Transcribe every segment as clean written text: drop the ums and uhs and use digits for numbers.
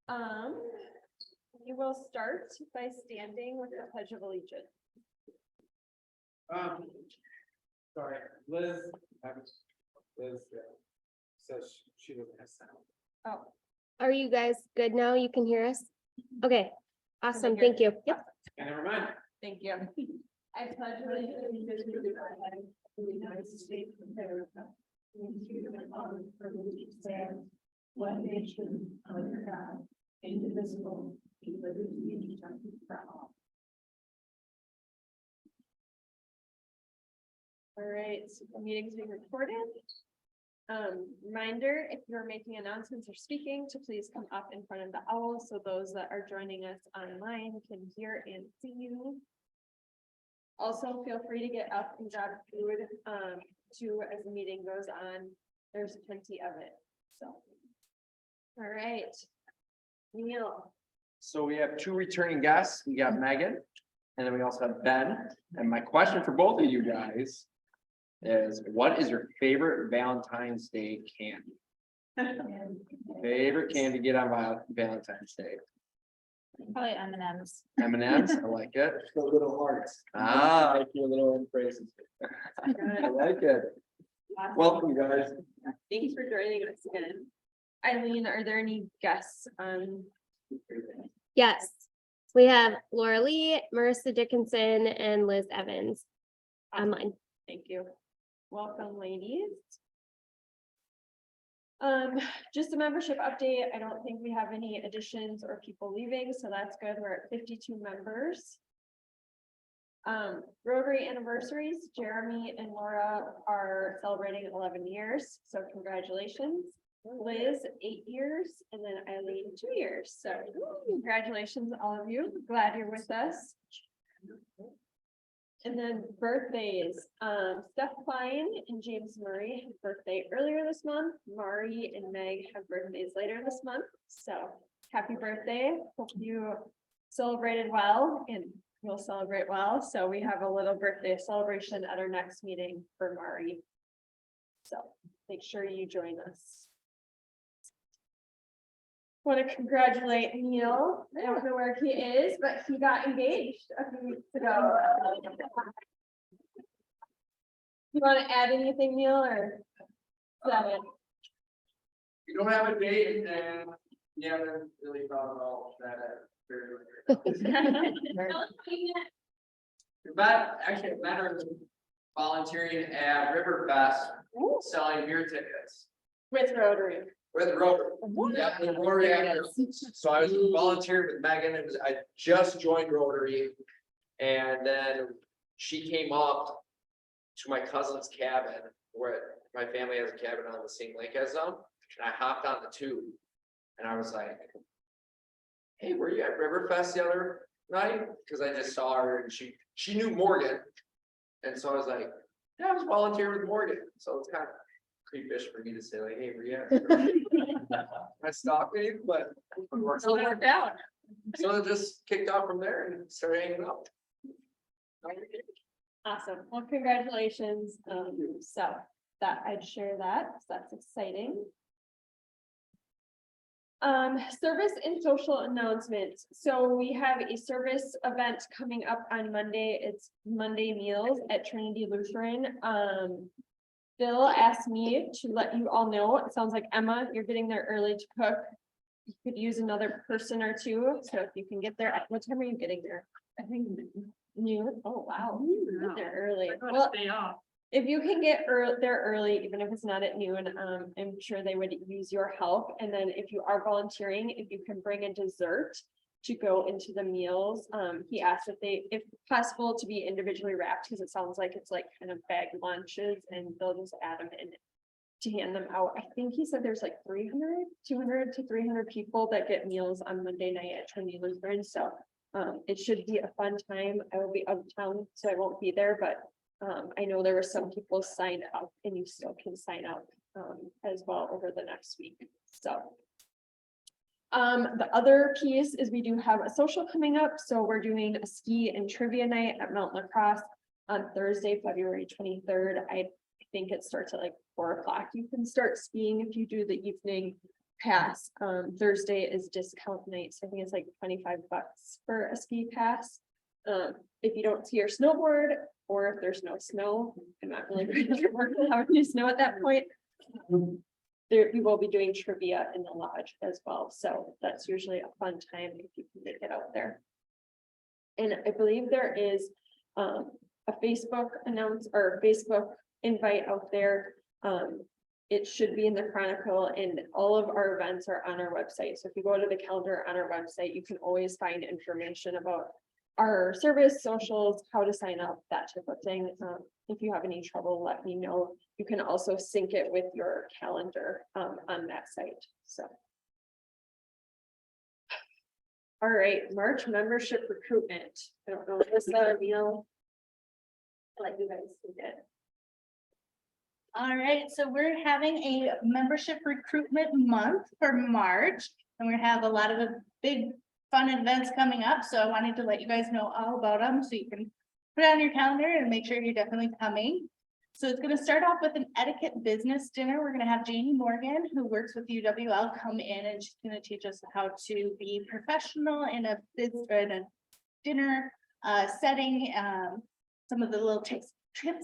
We will start by standing with the Pledge of Allegiance. Sorry, Liz says she doesn't have sound. Oh, Are you guys good now? You can hear us? Okay, awesome, hear thank you. Yep. Never mind. thank you. I pledge allegiance to the flag of the United States of America, and to the republic for which it stands, one nation under God, indivisible, with liberty and justice for all. All right, so the meeting's being recorded. Reminder, if you're making announcements or speaking, to please come up in front of the owl so those that are joining us online can hear and see you. Also, feel free to get up and grab food too as the meeting goes on. There's plenty of it. So, all right, Neil. So we have two returning guests. We got Megan, and then we also have Ben. And my question for both of you guys is, what is your favorite Valentine's Day candy? Favorite candy to get on Valentine's Day? Probably M&Ms. M&Ms, I like it. The little hearts. Ah, I like your little phrases. I like it. Welcome, guys. Thanks for joining us again. Eileen, are there any guests? Yes, we have Laura Lee, Marissa Dickinson, and Liz Evans online. Thank you. Welcome, ladies. Just a membership update. I don't think we have any additions or people leaving, so that's good. We're at 52 members. Rotary anniversaries. Jeremy and Laura are celebrating 11 years, so congratulations. Liz, 8 years, and then Eileen, 2 years. So congratulations, all of you. Glad you're with us. And then birthdays, Steph Klein and James Murray had birthday earlier this month. Mari and Meg have birthdays later this month. So happy birthday. Hope you celebrated well and will celebrate well. So we have a little birthday celebration at our next meeting for Mari. So make sure you join us. Want to congratulate Neil. I don't know where he is, but he got engaged a few weeks ago. You want to add anything, Neil, or? Is that it? You don't have a date, and you haven't really thought about that. Actually, met her volunteering at Riverfest, selling beer tickets. With Rotary. With Rotary. Yeah, the Rotary after. So I was volunteering with Megan, I just joined Rotary. And then she came up to my cousin's cabin, where my family has a cabin on the same lake as them. And I hopped on the tube. And I was like, hey, were you at Riverfest the other night? Because I just saw her and she knew Morgan. And so I was like, yeah, I was volunteering with Morgan. So it's kind of creepish for me to say, like, hey, were you at I stalked me, but it worked out. So it just kicked off from there and started hanging out. Awesome. Well, congratulations. So that I'd share that. So that's exciting. Service and social announcements. So we have a service event coming up on Monday. It's Monday meals at Trinity Lutheran. Bill asked me to let you all know. It sounds like Emma, you're getting there early to cook. You could use another person or two. So if you can get there, what time are you getting there? I think noon. Oh, wow. Get there early. Well, if you can get there early, even if it's not at noon, I'm sure they would use your help. And then if you are volunteering, if you can bring a dessert to go into the meals. He asked if possible to be individually wrapped, because it sounds like it's like kind of bagged lunches and they'll just add them in to hand them out. I think he said there's like 200 to 300 people that get meals on Monday night at Trinity Lutheran. So it should be a fun time. I will be out of town, so I won't be there, but I know there were some people signed up, and you still can sign up as well over the next week. So the other piece is we do have a social coming up. So we're doing a ski and trivia night at Mount La Crosse on Thursday, February 23rd. I think it starts at like 4 o'clock. You can start skiing if you do the evening pass. Thursday is discount night, so I think it's like $25 for a ski pass. If you don't see your snowboard, or if there's no snow, I'm not really going to work without any snow at that point. There, we will be doing trivia in the lodge as well, so that's usually a fun time if you can make it out there. And I believe there is a Facebook or Facebook invite out there. It should be in the Chronicle, and all of our events are on our website. So if you go to the calendar on our website, you can always find information about our service, socials, how to sign up, that type of thing. If you have any trouble, let me know. You can also sync it with your calendar on that site, so. All right, March membership recruitment. I don't know, Melissa, Neil. I'll let you guys see it. All right, so we're having a membership recruitment month for March, and we have a lot of big fun events coming up. So I wanted to let you guys know all about them so you can put it on your calendar and make sure you're definitely coming. So it's going to start off with an etiquette business dinner. We're going to have Janie Morgan, who works with UWL, come in, and she's going to teach us how to be professional in a dinner setting. Some of the little tips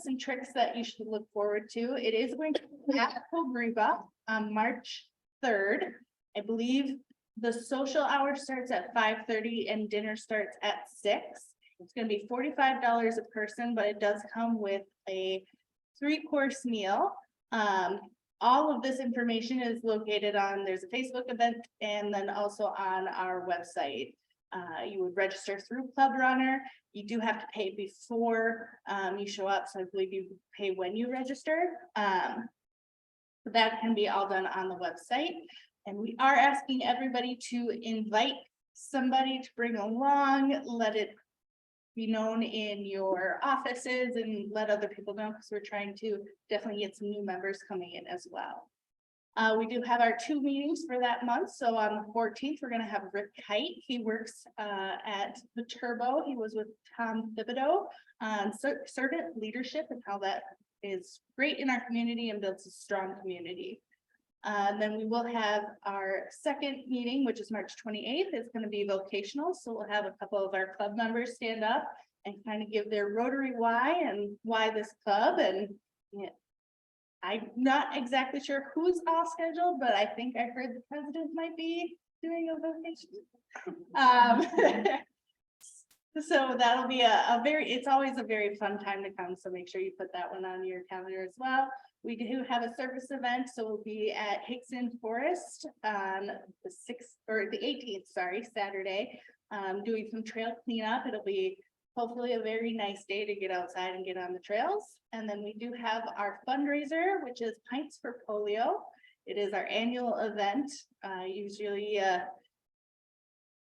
and tricks that you should look forward to. It is going to be at Pogriba on March 3rd. I believe the social hour starts at 5:30 and dinner starts at 6. It's going to be $45 a person, but it does come with a 3-course meal. All of this information is located on, there's a Facebook event and then also on our website. You would register through Club Runner. You do have to pay before you show up. So I believe you pay when you register. That can be all done on the website. And we are asking everybody to invite somebody to bring along, let it be known in your offices and let other people know, because we're trying to definitely get some new members coming in as well. We do have our 2 meetings for that month. So on the 14th, we're going to have Rick Kite. He works at the Turbo. He was with Tom Thibodeau on servant leadership and how that is great in our community and builds a strong community. Then we will have our second meeting, which is March 28th. It's going to be vocational. So we'll have a couple of our club members stand up and kind of give their Rotary why and why this club. And yeah, I'm not exactly sure who's all scheduled, but I think I heard the president might be doing a vocation. So that'll be it's always a very fun time to come. So make sure you put that one on your calendar as well. We do have a service event, so we'll be at Hickson Forest on the 6th or the 18th, sorry, Saturday, doing some trail cleanup. It'll be hopefully a very nice day to get outside and get on the trails. And then we do have our fundraiser, which is Pints for Polio. It is our annual event. Usually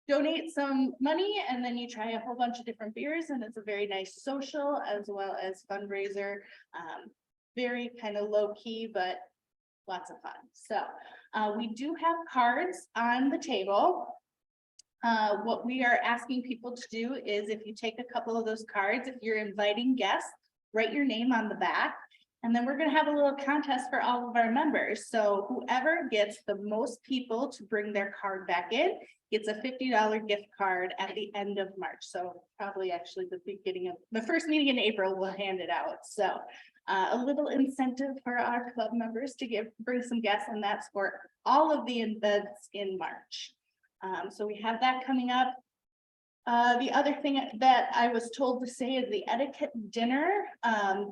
donate some money and then you try a whole bunch of different beers, and it's a very nice social as well as fundraiser. Very kind of low key, but lots of fun. So we do have cards on the table. What we are asking people to do is, if you take a couple of those cards, if you're inviting guests, write your name on the back. And then we're going to have a little contest for all of our members. So whoever gets the most people to bring their card back in gets a $50 gift card at the end of March. So probably actually the beginning of the first meeting in April, we'll hand it out. So a little incentive for our club members to bring some guests, and that's for all of the events in March. So we have that coming up. The other thing that I was told to say is the etiquette dinner.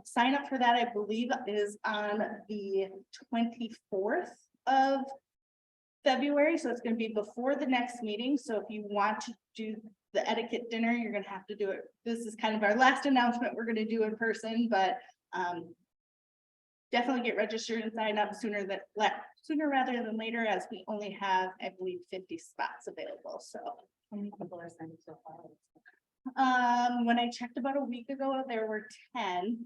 Sign up for that, I believe, is on the 24th of February. So it's going to be before the next meeting. So if you want to do the etiquette dinner, you're going to have to do it. This is kind of our last announcement we're going to do in person, but definitely get registered and sign up sooner rather than later, as we only have, I believe, 50 spots available. So how many people are signed so far? When I checked about a week ago, there were 10,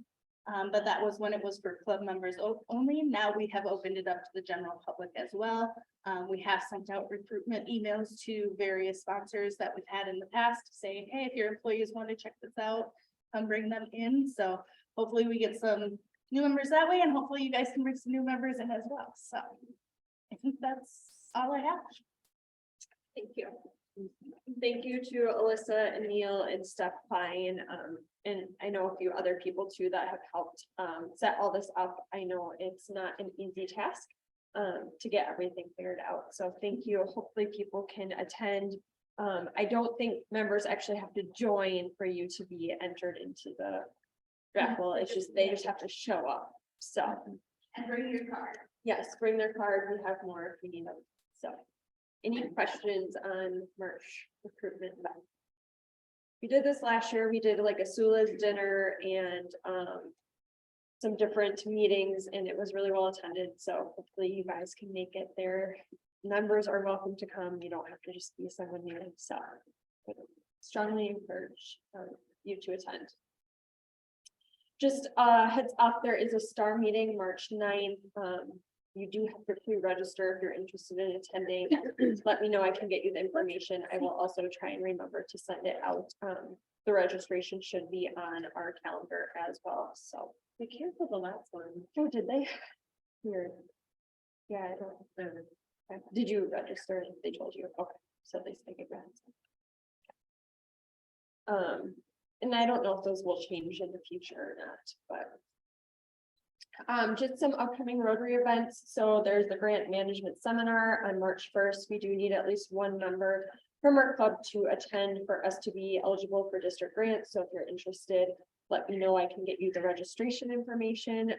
but that was when it was for club members only. Now we have opened it up to the general public as well. We have sent out recruitment emails to various sponsors that we've had in the past to say, hey, if your employees want to check this out, come bring them in. So hopefully we get some new members that way, and hopefully you guys can bring some new members in as well. So I think that's all I have. Thank you. Thank you to Alyssa and Neil and Steph Klein, and I know a few other people too that have helped, set all this up. I know it's not an easy task, to get everything figured out. So thank you. Hopefully people can attend. I don't think members actually have to join for you to be entered into the raffle. It's just, they just have to show up. So. And bring your card. Yes, bring their card. We have more if we need them. So. Any questions on merch recruitment? We did this last year. We did like a Sula's dinner and some different meetings, and it was really well attended. So hopefully you guys can make it there. Members are welcome to come. You don't have to just be someone new. So I strongly encourage you to attend. Just heads up, there is a STAR meeting March 9th. You do have to pre-register if you're interested in attending. Let me know. I can get you the information. I will also try and remember to send it out. The registration should be on our calendar as well. So they canceled the last one. Oh, did they? Weird. Yeah, I don't. Okay. Did you register? They told you. Okay, so they take it back. And I don't know if those will change in the future or not, but. Just some upcoming Rotary events. So there's the grant management seminar on March 1st. We do need at least one member from our club to attend for us to be eligible for district grants. So if you're interested, let me know. I can get you the registration information.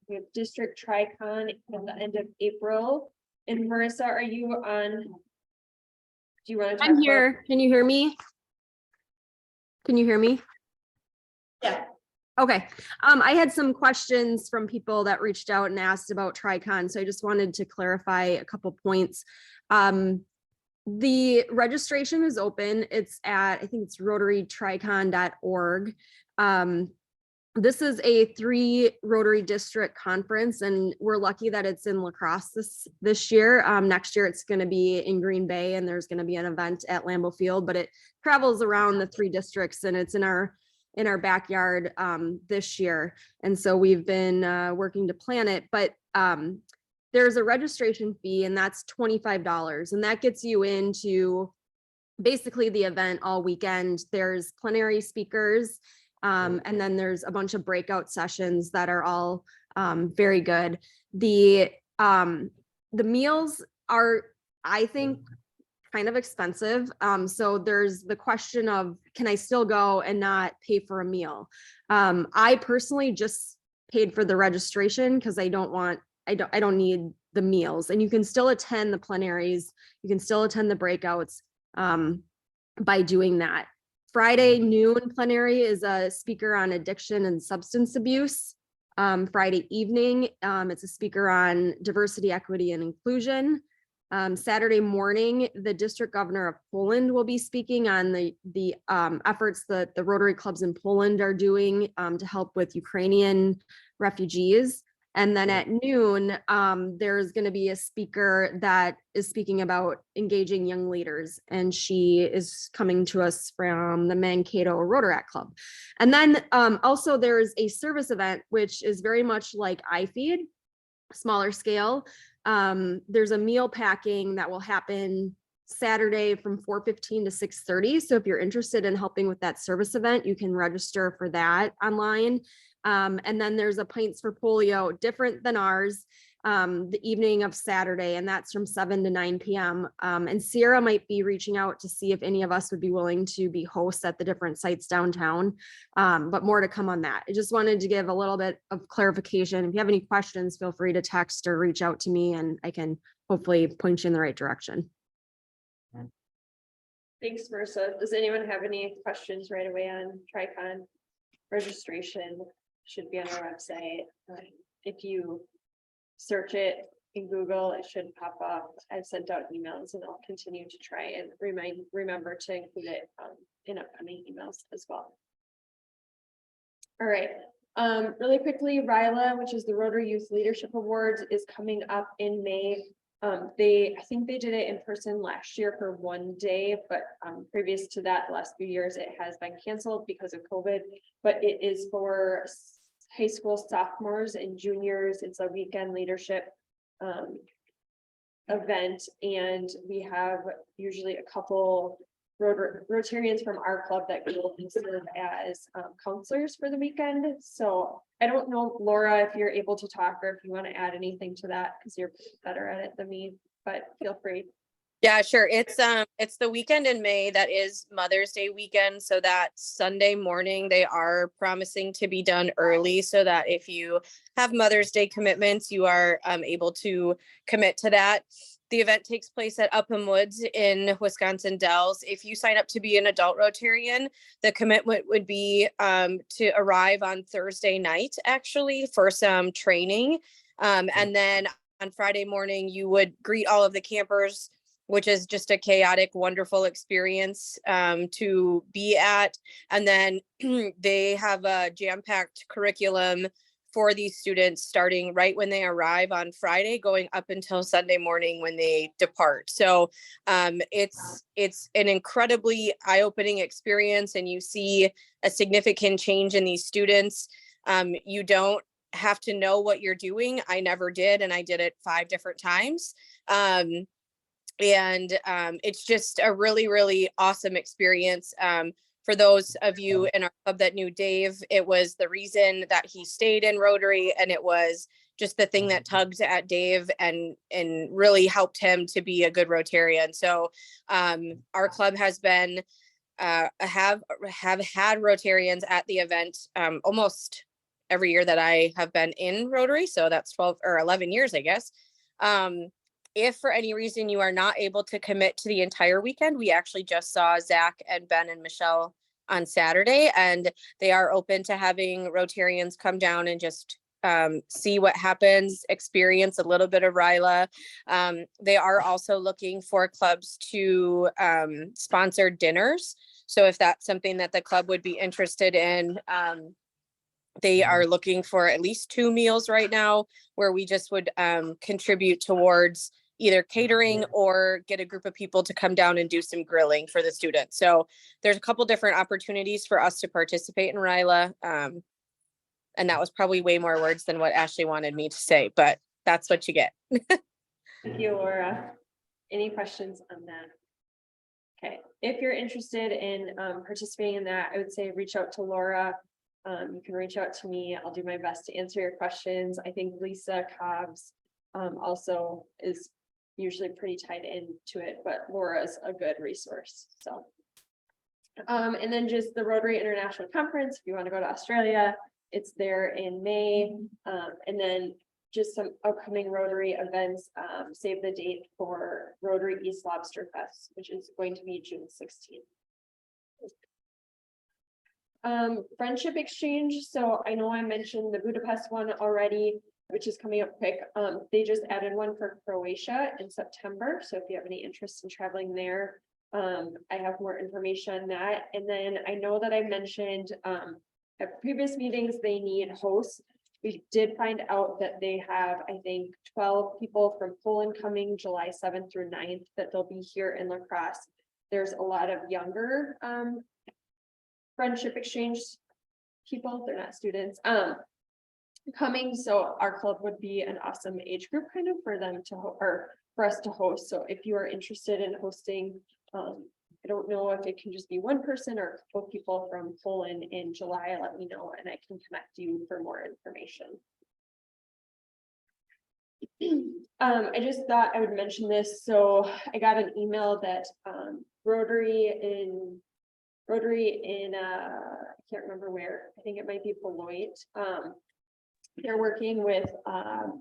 We have district tri-con at the end of April. And Marissa, are you on? Do you want to? I'm here. Can you hear me? Can you hear me? Yeah. Okay, I had some questions from people that reached out and asked about Tricon, so I just wanted to clarify a couple points. The registration is open. It's at, I think it's rotarytricon.org. This is a 3 Rotary district conference, and we're lucky that it's in La Crosse this year. Next year it's going to be in Green Bay, and there's going to be an event at Lambeau Field, but it travels around the 3 districts, and it's in our backyard this year. And so we've been working to plan it, but there's a registration fee, and that's $25. And that gets you into basically the event all weekend. There's plenary speakers, and then there's a bunch of breakout sessions that are all very good. The meals are, I think, kind of expensive. So there's the question of, can I still go and not pay for a meal? I personally just paid for the registration because I don't need the meals, and you can still attend the plenaries. You can still attend the breakouts by doing that. Friday noon plenary is a speaker on addiction and substance abuse. Friday evening, it's a speaker on diversity, equity, and inclusion. Saturday morning, the district governor of Poland will be speaking on the efforts that the Rotary clubs in Poland are doing to help with Ukrainian refugees. And then at noon, there's going to be a speaker that is speaking about engaging young leaders, and she is coming to us from the Mankato Rotaract Club. And then also there's a service event, which is very much like iFeed, smaller scale. There's a meal packing that will happen Saturday from 4:15 to 6:30. So if you're interested in helping with that service event, you can register for that online. And then there's a Pints for Polio, different than ours, the evening of Saturday, and that's from 7 to 9 p.m. And Sierra might be reaching out to see if any of us would be willing to be hosts at the different sites downtown, but more to come on that. I just wanted to give a little bit of clarification. If you have any questions, feel free to text or reach out to me, and I can hopefully point you in the right direction. Thanks, Marissa. Does anyone have any questions right away on Tricon? Registration should be on our website. If you search it in Google, it should pop up. I've sent out emails, and I'll continue to try and remember to include it in upcoming emails as well. All right. Really quickly, RILA, which is the Rotary Youth Leadership Awards, is coming up in May. I think they did it in person last year for 1 day, but previous to that, the last few years, it has been canceled because of COVID, but it is for high school sophomores and juniors. It's a weekend leadership event, and we have usually a couple Rotarians from our club that go and serve as counselors for the weekend. So I don't know, Laura, if you're able to talk or if you want to add anything to that, because you're better at it than me, but feel free. Yeah, sure. It's the weekend in May that is Mother's Day weekend. So that Sunday morning, they are promising to be done early so that if you have Mother's Day commitments, you are able to commit to that. The event takes place at Upham Woods in Wisconsin Dells. If you sign up to be an adult Rotarian, the commitment would be to arrive on Thursday night, actually, for some training. And then on Friday morning, you would greet all of the campers, which is just a chaotic, wonderful experience to be at. And then they have a jam-packed curriculum for these students starting right when they arrive on Friday, going up until Sunday morning when they depart. So it's an incredibly eye-opening experience, and you see a significant change in these students. You don't have to know what you're doing. I never did, and I did it 5 different times. It's just a really, really awesome experience. For those of you in our club that knew Dave, it was the reason that he stayed in Rotary, and it was just the thing that tugged at Dave and really helped him to be a good Rotarian. So our club has been have had Rotarians at the event almost every year that I have been in Rotary. So that's 12 or 11 years, I guess. If for any reason you are not able to commit to the entire weekend, we actually just saw Zach and Ben and Michelle on Saturday, and they are open to having Rotarians come down and just see what happens, experience a little bit of RILA. They are also looking for clubs to sponsor dinners. So if that's something that the club would be interested in, they are looking for at least 2 meals right now, where we just would contribute towards either catering or get a group of people to come down and do some grilling for the students. So there's a couple different opportunities for us to participate in RILA. And that was probably way more words than what Ashley wanted me to say, but that's what you get. Thank you, Laura. Any questions on that? Okay, if you're interested in participating in that, I would say reach out to Laura. You can reach out to me. I'll do my best to answer your questions. I think Lisa Cobbs also is usually pretty tied into it, but Laura's a good resource. So, and then just the Rotary International Conference, if you want to go to Australia, it's there in May. And then just some upcoming Rotary events, save the date for Rotary East Lobster Fest, which is going to be June 16th. Friendship exchange. So I know I mentioned the Budapest one already, which is coming up quick. They just added one for Croatia in September. So if you have any interest in traveling there, I have more information on that. And then I know that I mentioned at previous meetings, they need hosts. We did find out that they have, I think, 12 people from Poland coming July 7th through 9th, that they'll be here in La Crosse. There's a lot of younger friendship exchange people, they're not students, coming. So our club would be an awesome age group kind of for them to, or for us to host. So if you are interested in hosting, I don't know if it can just be one person or a couple people from Poland in July, let me know and I can connect you for more information. I just thought I would mention this. So I got an email that Rotary in I can't remember where, I think it might be Beloit. They're working with a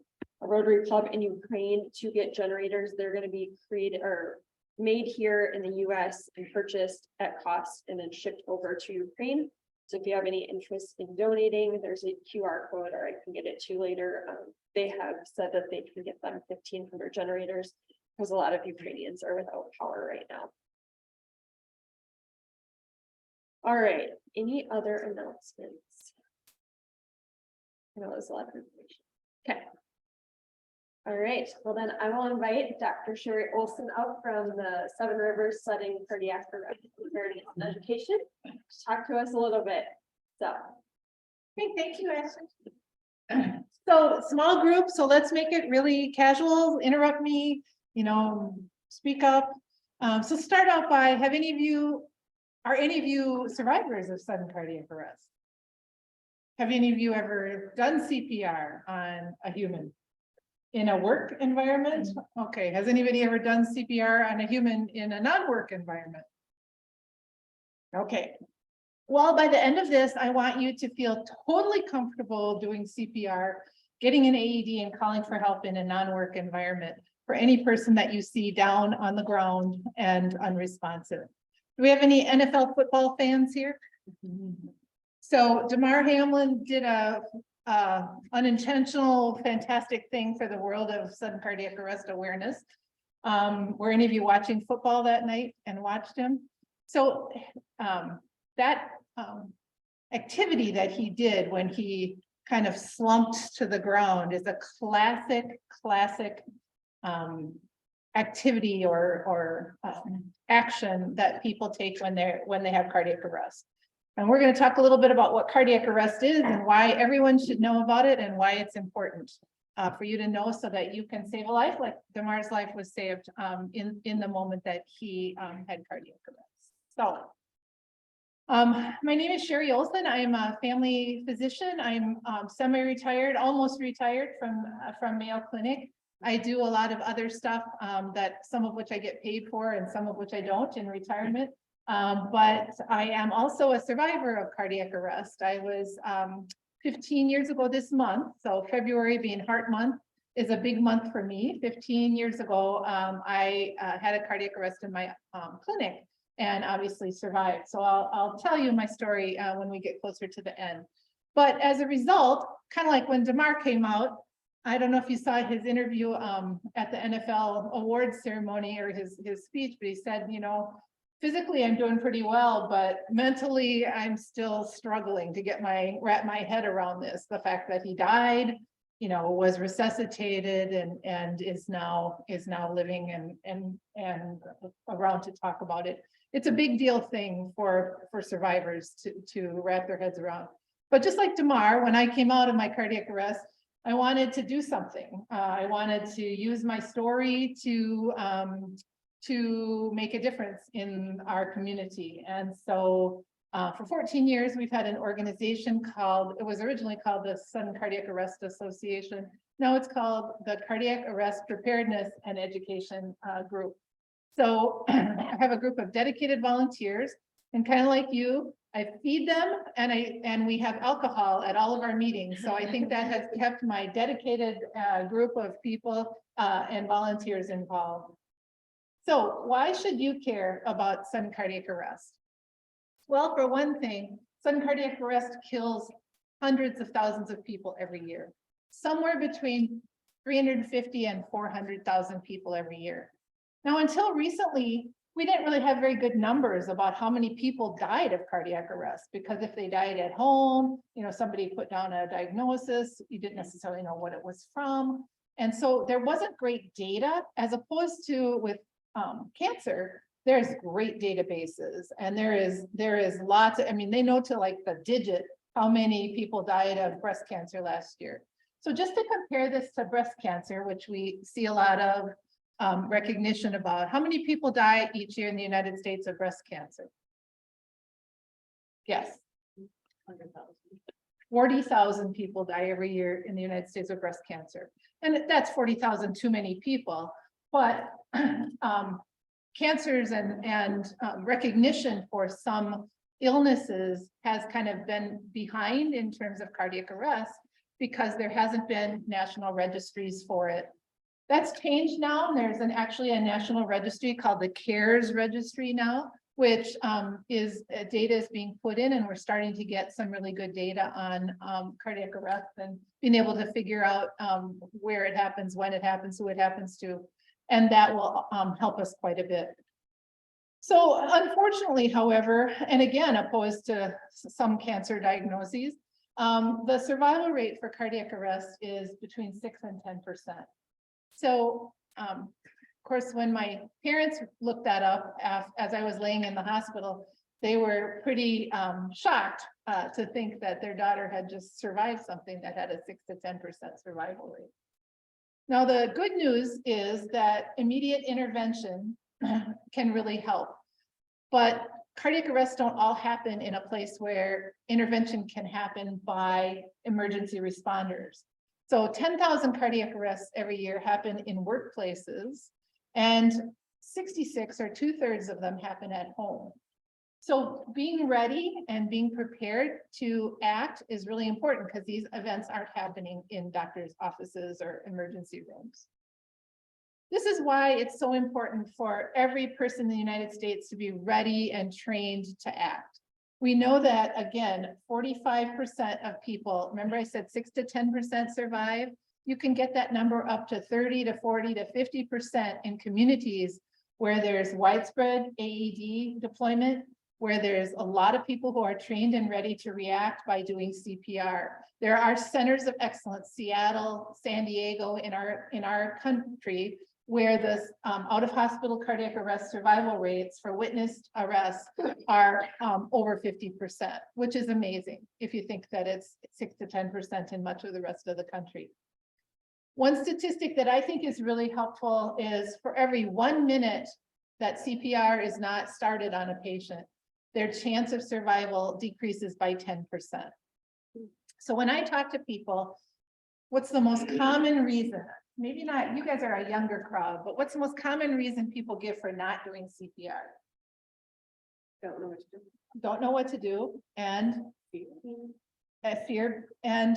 Rotary club in Ukraine to get generators. They're going to be created or made here in the US and purchased at cost and then shipped over to Ukraine. So if you have any interest in donating, there's a QR code, or I can get it to you later. They have said that they can get them 1,500 generators because a lot of Ukrainians are without power right now. All right, any other announcements? I know there's a lot of information. Okay. All right, well then I will invite Dr. Sherry Olson up from the Seven Rivers Setting Cardiac Preparedness and Education to talk to us a little bit. So. Okay, thank you, Ashley. So small group, so let's make it really casual. Interrupt me speak up. So start out by, are any of you survivors of sudden cardiac arrest? Have any of you ever done CPR on a human? In a work environment? Okay, has anybody ever done CPR on a human in a non-work environment? Okay. Well, by the end of this, I want you to feel totally comfortable doing CPR, getting an AED and calling for help in a non-work environment for any person that you see down on the ground and unresponsive. Do we have any NFL football fans here? So Damar Hamlin did a unintentional, fantastic thing for the world of sudden cardiac arrest awareness. Were any of you watching football that night and watched him? So that activity that he did when he kind of slumped to the ground is a classic activity or action that people take when they have cardiac arrest. And we're going to talk a little bit about what cardiac arrest is and why everyone should know about it and why it's important for you to know so that you can save a life, like Damar's life was saved in the moment that he had cardiac arrest. So my name is Sherry Olson. I'm a family physician. I'm semi-retired, almost retired from Mayo Clinic. I do a lot of other stuff that some of which I get paid for and some of which I don't in retirement. But I am also a survivor of cardiac arrest. I was 15 years ago this month, so February being Heart Month is a big month for me. 15 years ago, I had a cardiac arrest in my clinic and obviously survived. So I'll tell you my story when we get closer to the end. But as a result, kind of like when Damar came out, I don't know if you saw his interview at the NFL awards ceremony or his speech, but he said, physically I'm doing pretty well, but mentally I'm still struggling to wrap my head around this. The fact that he died, was resuscitated and is now living and around to talk about it. It's a big deal thing for survivors to wrap their heads around. But just like Damar, when I came out of my cardiac arrest, I wanted to do something. I wanted to use my story to make a difference in our community. And so for 14 years, we've had an organization it was originally called the Sudden Cardiac Arrest Association. Now it's called the Cardiac Arrest Preparedness and Education Group. So I have a group of dedicated volunteers, and kind of like you, I feed them and we have alcohol at all of our meetings. So I think that has kept my dedicated group of people and volunteers involved. So why should you care about sudden cardiac arrest? Well, for one thing, sudden cardiac arrest kills hundreds of thousands of people every year, somewhere between 350 and 400,000 people every year. Now, until recently, we didn't really have very good numbers about how many people died of cardiac arrest, because if they died at home, somebody put down a diagnosis, you didn't necessarily know what it was from. And so there wasn't great data, as opposed to with cancer, there's great databases and there is lots of, they know to like the digit how many people died of breast cancer last year. So just to compare this to breast cancer, which we see a lot of recognition about, how many people die each year in the United States of breast cancer? Yes. 40,000 people die every year in the United States of breast cancer. And that's 40,000 too many people. But cancers and recognition for some illnesses has kind of been behind in terms of cardiac arrest because there hasn't been national registries for it. That's changed now. There's actually a national registry called the CARES registry now, which data is being put in, and we're starting to get some really good data on cardiac arrest and being able to figure out where it happens, when it happens, who it happens to. And that will help us quite a bit. So unfortunately, however, and again, opposed to some cancer diagnoses, the survival rate for cardiac arrest is between 6 and 10%. So of course, when my parents looked that up as I was laying in the hospital, they were pretty shocked to think that their daughter had just survived something that had a 6 to 10% survival rate. Now, the good news is that immediate intervention can really help. But cardiac arrests don't all happen in a place where intervention can happen by emergency responders. So 10,000 cardiac arrests every year happen in workplaces, and 66 or 2/3 of them happen at home. So being ready and being prepared to act is really important because these events aren't happening in doctors' offices or emergency rooms. This is why it's so important for every person in the United States to be ready and trained to act. We know that, again, 45% of people, remember I said 6 to 10% survive? You can get that number up to 30 to 40 to 50% in communities where there's widespread AED deployment, where there's a lot of people who are trained and ready to react by doing CPR. There are centers of excellence, Seattle, San Diego, in our country, where the out of hospital cardiac arrest survival rates for witnessed arrests are over 50%, which is amazing if you think that it's 6 to 10% in much of the rest of the country. One statistic that I think is really helpful is for every 1 minute that CPR is not started on a patient, their chance of survival decreases by 10%. So when I talk to people, what's the most common reason? Maybe not, you guys are a younger crowd, but what's the most common reason people give for not doing CPR? Don't know what to do. Don't know what to do, and fear. And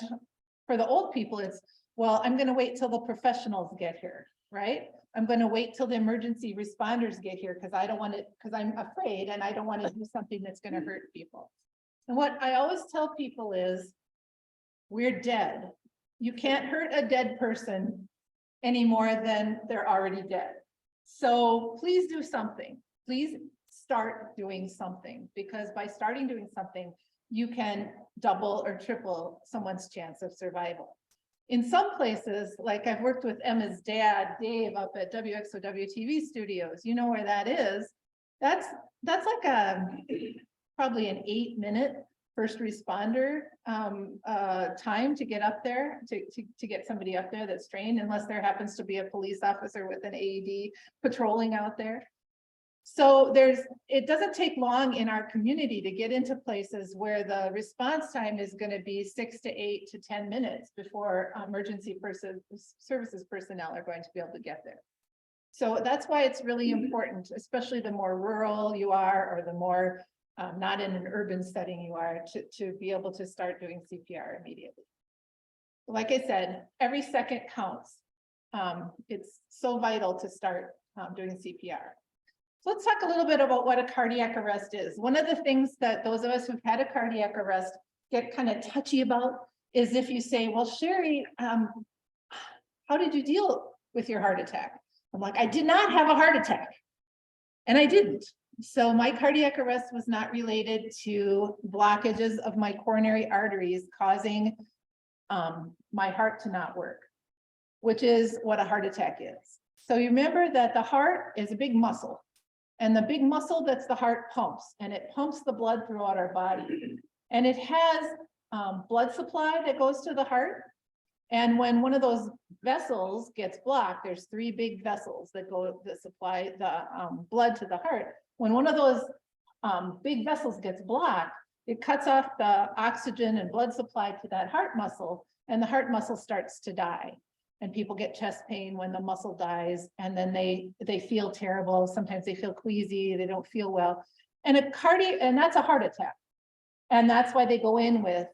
for the old people, it's, well, I'm gonna wait till the professionals get here, right? I'm gonna wait till the emergency responders get here because I don't want to, because I'm afraid and I don't want to do something that's gonna hurt people. And what I always tell people is, we're dead. You can't hurt a dead person any more than they're already dead. So please do something. Please start doing something, because by starting doing something, you can double or triple someone's chance of survival. In some places, like I've worked with Emma's dad, Dave, up at WXOW TV studios, you know where that is. That's like probably an 8-minute first responder time to get up there, to get somebody up there that's trained, unless there happens to be a police officer with an AED patrolling out there. So it doesn't take long in our community to get into places where the response time is going to be 6 to 8 to 10 minutes before emergency services personnel are going to be able to get there. So that's why it's really important, especially the more rural you are, or the more not in an urban setting you are, to be able to start doing CPR immediately. Like I said, every second counts. It's so vital to start doing CPR. So let's talk a little bit about what a cardiac arrest is. One of the things that those of us who've had a cardiac arrest get kind of touchy about is if you say, well, Sherry, how did you deal with your heart attack? I'm like, I did not have a heart attack. And I didn't. So my cardiac arrest was not related to blockages of my coronary arteries causing my heart to not work, which is what a heart attack is. So you remember that the heart is a big muscle, and the big muscle that's the heart pumps, and it pumps the blood throughout our body. And it has blood supply that goes to the heart. And when one of those vessels gets blocked, there's 3 big vessels that supply the blood to the heart. When one of those big vessels gets blocked, it cuts off the oxygen and blood supply to that heart muscle, and the heart muscle starts to die. And people get chest pain when the muscle dies, and then they feel terrible. Sometimes they feel queasy, they don't feel well. And that's a heart attack. And that's why they go in with,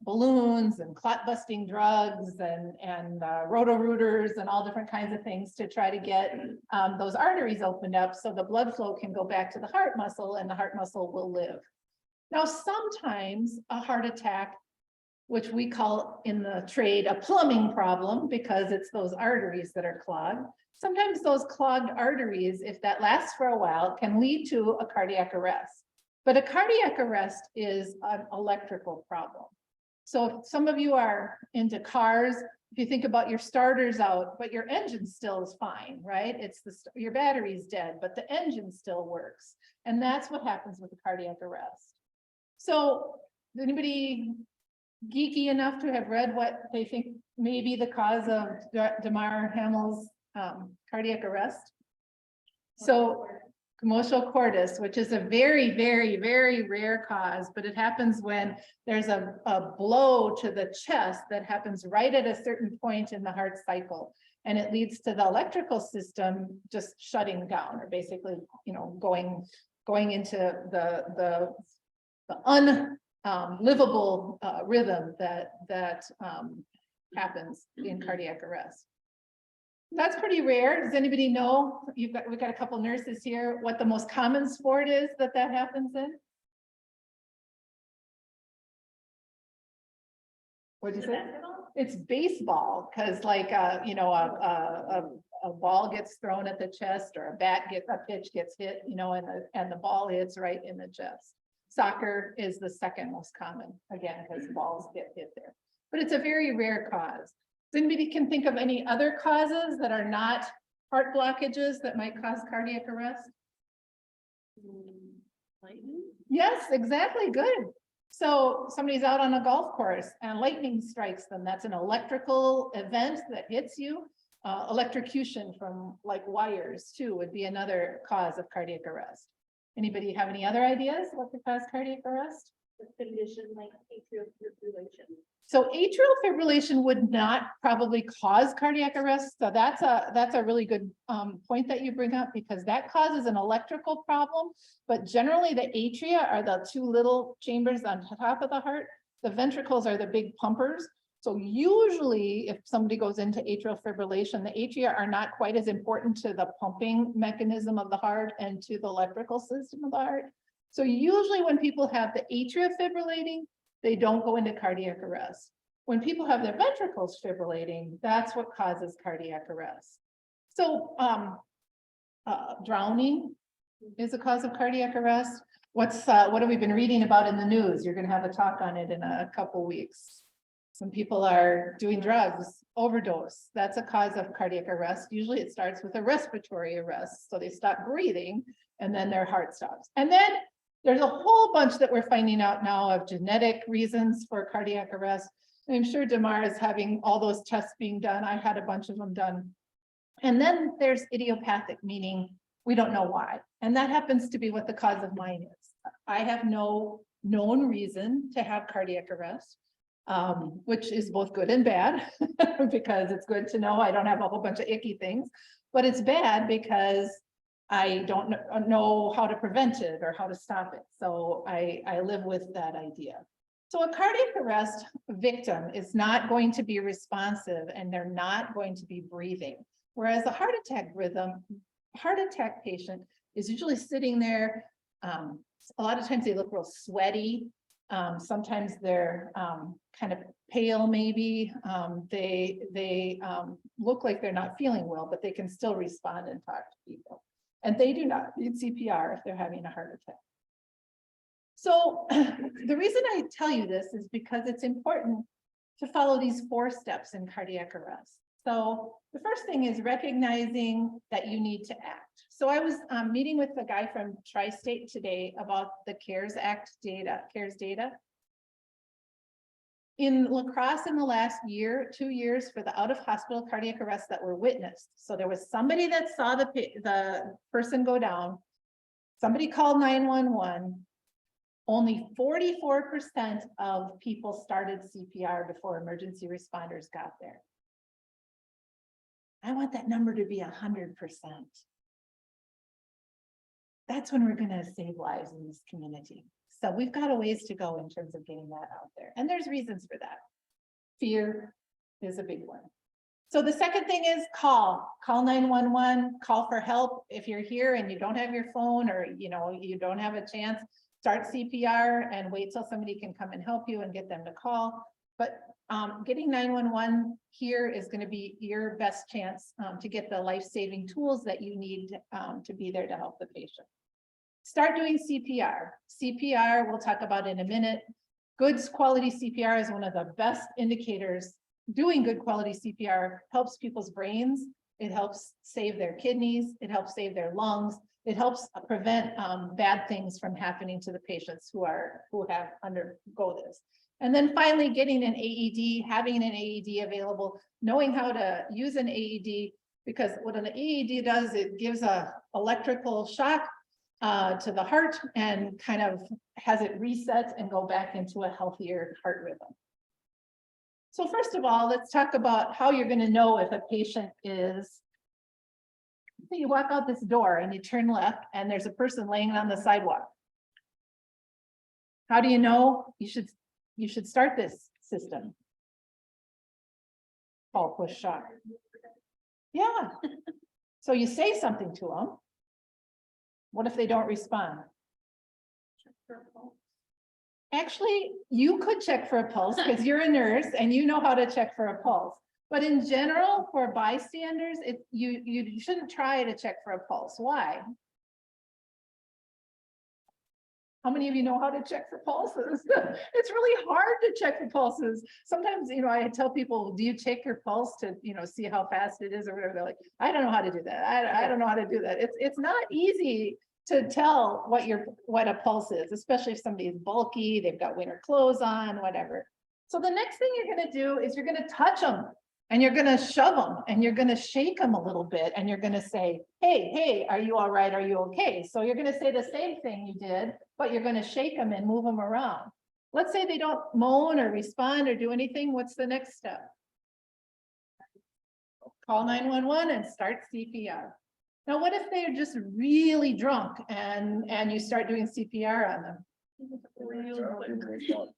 balloons and clot busting drugs and roto-rooters and all different kinds of things to try to get those arteries opened up so the blood flow can go back to the heart muscle and the heart muscle will live. Now, sometimes a heart attack, which we call in the trade a plumbing problem because it's those arteries that are clogged. Sometimes those clogged arteries, if that lasts for a while, can lead to a cardiac arrest. But a cardiac arrest is an electrical problem. So if some of you are into cars, if you think about your starters out, but your engine still is fine, right? Your battery's dead, but the engine still works. And that's what happens with a cardiac arrest. So anybody geeky enough to have read what they think may be the cause of Damar Hamill's cardiac arrest? So commotional cordis, which is a very, very, very rare cause, but it happens when there's a blow to the chest that happens right at a certain point in the heart cycle. And it leads to the electrical system just shutting down, or basically, you know, going into the unlivable rhythm that happens in cardiac arrest. That's pretty rare. Does anybody know? We've got a couple nurses here, what the most common sport is that happens in? What do you say? It's baseball, because like, you know, a ball gets thrown at the chest, or a pitch gets hit, you know, and the ball hits right in the chest. Soccer is the second most common, again, because balls get hit there. But it's a very rare cause. Does anybody can think of any other causes that are not heart blockages that might cause cardiac arrest? Lightning? Yes, exactly, good. So somebody's out on a golf course and lightning strikes them. That's an electrical event that hits you. Electrocution from like wires too would be another cause of cardiac arrest. Anybody have any other ideas what could cause cardiac arrest? A condition like atrial fibrillation. So atrial fibrillation would not probably cause cardiac arrest. So that's a really good point that you bring up, because that causes an electrical problem. But generally the atria are the two little chambers on top of the heart. The ventricles are the big pumpers. So usually if somebody goes into atrial fibrillation, the atria are not quite as important to the pumping mechanism of the heart and to the electrical system of the heart. So usually when people have the atria fibrillating, they don't go into cardiac arrest. When people have their ventricles fibrillating, that's what causes cardiac arrest. So drowning is a cause of cardiac arrest. What have we been reading about in the news? You're going to have a talk on it in a couple weeks. Some people are doing drugs, overdose. That's a cause of cardiac arrest. Usually it starts with a respiratory arrest. So they stop breathing and then their heart stops. And then there's a whole bunch that we're finding out now of genetic reasons for cardiac arrest. And I'm sure Damar is having all those tests being done. I had a bunch of them done. And then there's idiopathic, meaning we don't know why. And that happens to be what the cause of mine is. I have no known reason to have cardiac arrest, which is both good and bad, because it's good to know I don't have a whole bunch of icky things, but it's bad because I don't know how to prevent it or how to stop it. So I live with that idea. So a cardiac arrest victim is not going to be responsive and they're not going to be breathing. Whereas a heart attack patient is usually sitting there. A lot of times they look real sweaty. Sometimes they're kind of pale, maybe. They look like they're not feeling well, but they can still respond and talk to people. And they do not need CPR if they're having a heart attack. So the reason I tell you this is because it's important to follow these 4 steps in cardiac arrest. So the first thing is recognizing that you need to act. So I was meeting with the guy from Tri-State today about the CARES data. In La Crosse in the last 2 years for the out-of-hospital cardiac arrests that were witnessed. So there was somebody that saw the person go down, somebody called 911. Only 44% of people started CPR before emergency responders got there. I want that number to be 100%. That's when we're going to save lives in this community. So we've got a ways to go in terms of getting that out there. And there's reasons for that. Fear is a big one. So the second thing is call 911, call for help. If you're here and you don't have your phone, or you don't have a chance, start CPR and wait till somebody can come and help you and get them to call. But getting 911 here is going to be your best chance to get the life-saving tools that you need to be there to help the patient. Start doing CPR. CPR, we'll talk about in a minute. Good quality CPR is one of the best indicators. Doing good quality CPR helps people's brains. It helps save their kidneys. It helps save their lungs. It helps prevent bad things from happening to the patients who undergo this. And then finally getting an AED, having an AED available, knowing how to use an AED, because what an AED does, it gives a electrical shock to the heart and kind of has it reset and go back into a healthier heart rhythm. So first of all, let's talk about how you're going to know if a patient is. So you walk out this door and you turn left and there's a person laying on the sidewalk. How do you know? You should start this system. Call push shock. Yeah. So you say something to them. What if they don't respond? Actually, you could check for a pulse because you're a nurse and you know how to check for a pulse. But in general, for bystanders, you shouldn't try to check for a pulse. Why? How many of you know how to check for pulses? It's really hard to check for pulses. Sometimes, I tell people, do you take your pulse to, see how fast it is or whatever? They're like, I don't know how to do that. I don't know how to do that. It's not easy to tell what a pulse is, especially if somebody is bulky, they've got winter clothes on, whatever. So the next thing you're going to do is you're going to touch them and you're going to shove them and you're going to shake them a little bit and you're going to say, hey, are you all right? Are you okay? So you're going to say the same thing you did, but you're going to shake them and move them around. Let's say they don't moan or respond or do anything. What's the next step? Call 911 and start CPR. Now, what if they're just really drunk and you start doing CPR on them?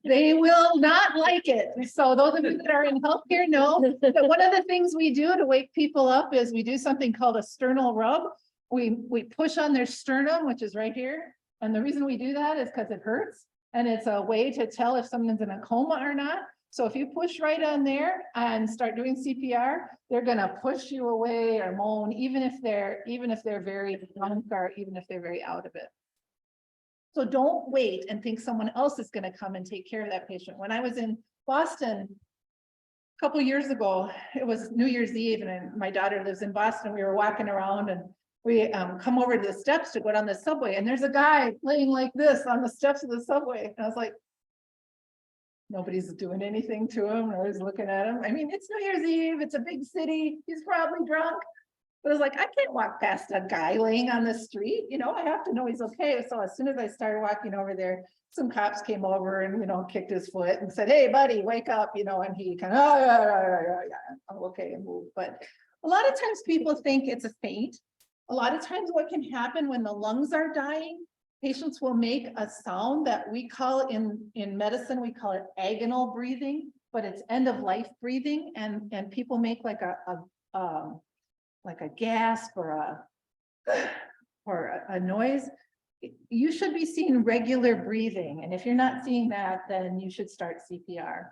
They will not like it. So those of you that are in healthcare know that one of the things we do to wake people up is we do something called a sternal rub. We push on their sternum, which is right here. And the reason we do that is because it hurts. And it's a way to tell if someone's in a coma or not. So if you push right on there and start doing CPR, they're going to push you away or moan, even if they're very drunk or even if they're very out of it. So don't wait and think someone else is going to come and take care of that patient. When I was in Boston a couple years ago, it was New Year's Eve, and my daughter lives in Boston. We were walking around and we come over to the steps to go down the subway, and there's a guy laying like this on the steps of the subway. And I was like, nobody's doing anything to him or is looking at him. I mean, it's New Year's Eve, it's a big city, he's probably drunk. But I was like, I can't walk past a guy laying on the street, I have to know he's okay. So as soon as I started walking over there, some cops came over and, kicked his foot and said, hey, buddy, wake up, and he kind of, I'm okay, and move. But a lot of times people think it's a faint. A lot of times what can happen when the lungs are dying, patients will make a sound that we call in medicine, we call it agonal breathing, but it's end of life breathing. And people make like a gasp or a noise. You should be seeing regular breathing. And if you're not seeing that, then you should start CPR.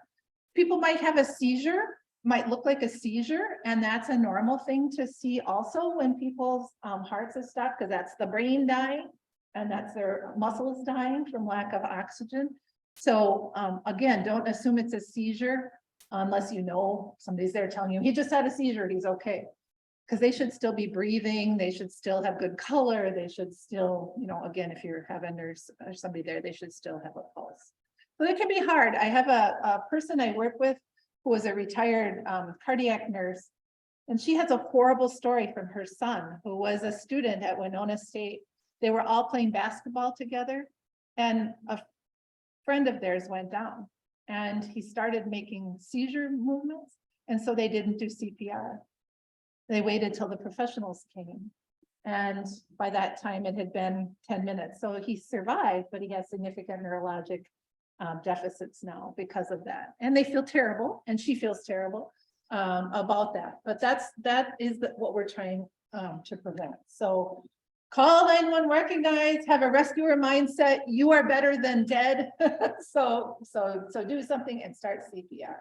People might have a seizure, might look like a seizure, and that's a normal thing to see also when people's hearts have stopped, because that's the brain dying and that's their muscles dying from lack of oxygen. So again, don't assume it's a seizure unless somebody's there telling you he just had a seizure, he's okay. Because they should still be breathing, they should still have good color, they should still, again, if you have a nurse or somebody there, they should still have a pulse. So it can be hard. I have a person I work with who was a retired cardiac nurse, and she has a horrible story from her son, who was a student at Winona State. They were all playing basketball together, and a friend of theirs went down, and he started making seizure movements, and so they didn't do CPR. They waited till the professionals came. And by that time it had been 10 minutes. So he survived, but he has significant neurologic deficits now because of that. And they feel terrible, and she feels terrible about that. But that is what we're trying to prevent. So call 911, recognize, have a rescuer mindset. You are better than dead. So do something and start CPR.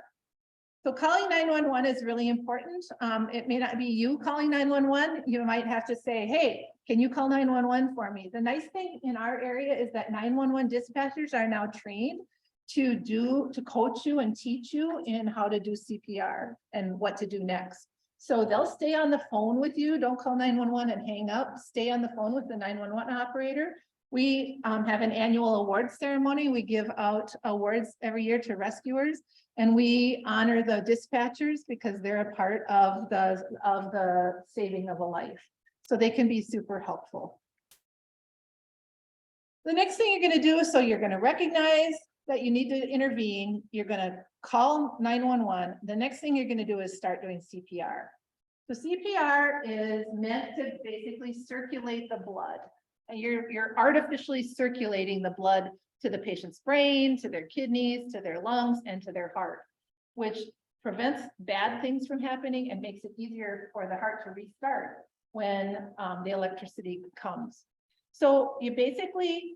So calling 911 is really important. It may not be you calling 911. You might have to say, hey, can you call 911 for me? The nice thing in our area is that 911 dispatchers are now trained to coach you and teach you in how to do CPR and what to do next. So they'll stay on the phone with you. Don't call 911 and hang up. Stay on the phone with the 911 operator We have an annual awards ceremony. We give out awards every year to rescuers. And we honor the dispatchers because they're a part of the saving of a life. So they can be super helpful. The next thing you're gonna do, so you're gonna recognize that you need to intervene. You're gonna call 911. The next thing you're gonna do is start doing CPR. So CPR is meant to basically circulate the blood. And you're artificially circulating the blood to the patient's brain, to their kidneys, to their lungs, and to their heart, which prevents bad things from happening and makes it easier for the heart to restart when the electricity comes. So you basically,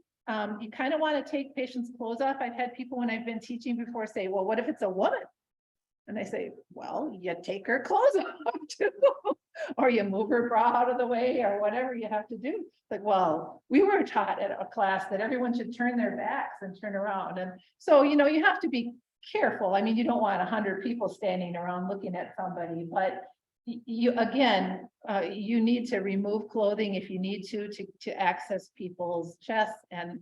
you kind of want to take patients' clothes off. I've had people when I've been teaching before say, well, what if it's a woman? And I say, well, you take her clothes off too, or you move her bra out of the way or whatever you have to do. Like, well, we were taught at a class that everyone should turn their backs and turn around. And so, you know, you have to be careful. I mean, you don't want 100 people standing around looking at somebody, but you, again, you need to remove clothing if you need to access people's chests and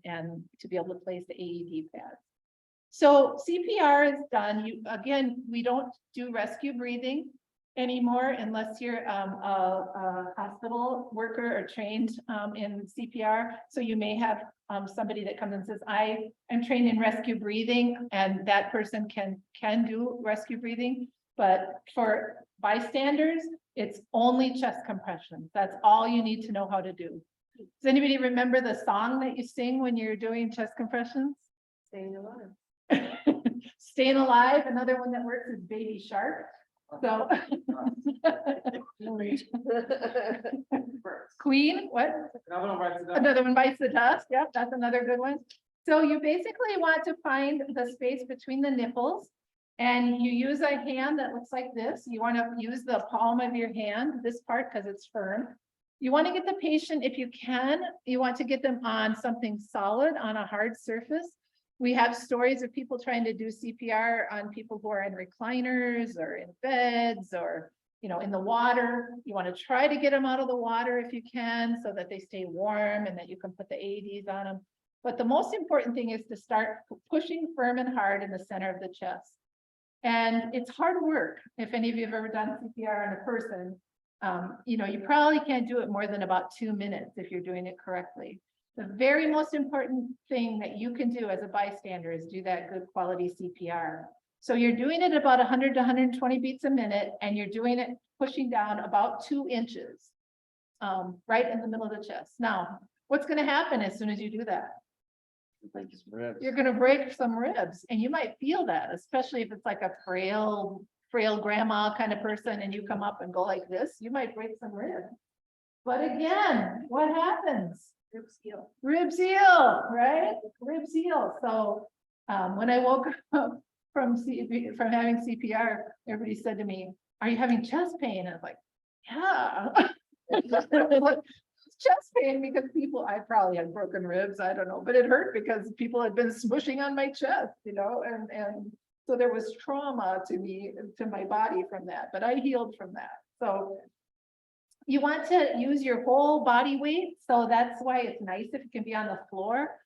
to be able to place the AED pads. So CPR is done. Again, we don't do rescue breathing anymore unless you're a hospital worker or trained in CPR. So you may have somebody that comes and says, I am trained in rescue breathing, and that person can do rescue breathing. But for bystanders, it's only chest compressions. That's all you need to know how to do. Does anybody remember the song that you sing when you're doing chest compressions? Staying alive. Staying alive. Another one that works is Baby Shark. So Queen, what? Another one bites the dust. Yep, that's another good one. So you basically want to find the space between the nipples, and you use a hand that looks like this. You want to use the palm of your hand, this part, because it's firm. You want to get the patient, if you can, you want to get them on something solid, on a hard surface. We have stories of people trying to do CPR on people who are in recliners or in beds or, you know, in the water. You want to try to get them out of the water if you can, so that they stay warm and that you can put the AEDs on them. But the most important thing is to start pushing firm and hard in the center of the chest. And it's hard work. If any of you have ever done CPR on a person, you know, you probably can't do it more than about 2 minutes if you're doing it correctly. The very most important thing that you can do as a bystander is do that good quality CPR. So you're doing it about 100 to 120 beats a minute, and you're doing it pushing down about 2 inches, right in the middle of the chest. Now, what's going to happen as soon as you do that? You're going to break some ribs, and you might feel that, especially if it's like a frail grandma kind of person, and you come up and go like this, you might break some ribs. But again, what happens? Ribs heal. Ribs heal, right? Ribs heal. So when I woke up from having CPR, everybody said to me, "Are you having chest pain?" And I was like, "Yeah." Chest pain because I probably had broken ribs, I don't know, but it hurt because people had been smushing on my chest, you know, and so there was trauma to my body from that, but I healed from that. So you want to use your whole body weight. So that's why it's nice if it can be on the floor,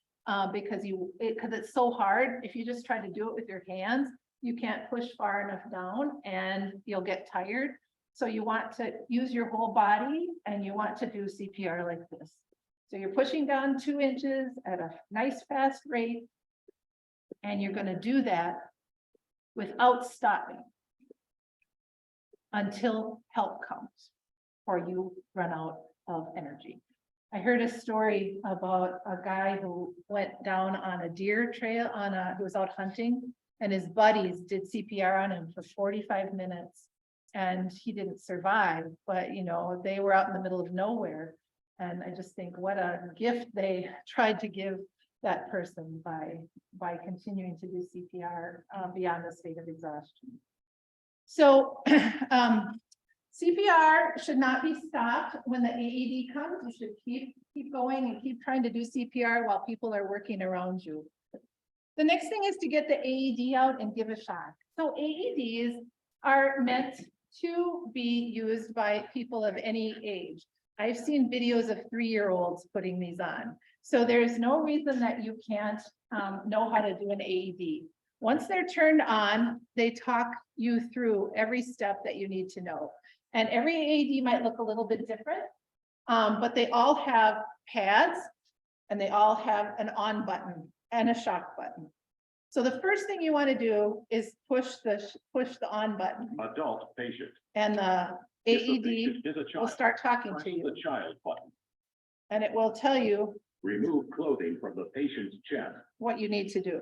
because it's so hard. If you just try to do it with your hands, you can't push far enough down and you'll get tired. So you want to use your whole body, and you want to do CPR like this. So you're pushing down 2 inches at a nice fast rate, and you're going to do that without stopping until help comes or you run out of energy. I heard a story about a guy who went down on a deer trail who was out hunting, and his buddies did CPR on him for 45 minutes. And he didn't survive, but you know, they were out in the middle of nowhere. And I just think what a gift they tried to give that person by continuing to do CPR beyond the state of exhaustion. So CPR should not be stopped when the AED comes. You should keep going and keep trying to do CPR while people are working around you. The next thing is to get the AED out and give a shock. So AEDs are meant to be used by people of any age. I've seen videos of 3-year-olds putting these on. So there's no reason that you can't know how to do an AED. Once they're turned on, they talk you through every step that you need to know. And every AED might look a little bit different, but they all have pads and they all have an on button and a shock button. So the first thing you want to do is push the on button, Adult patient. and the If the AED patient is a will child, start talking press to you, the child button. and it will tell you Remove clothing from the patient's chest. what you need to do.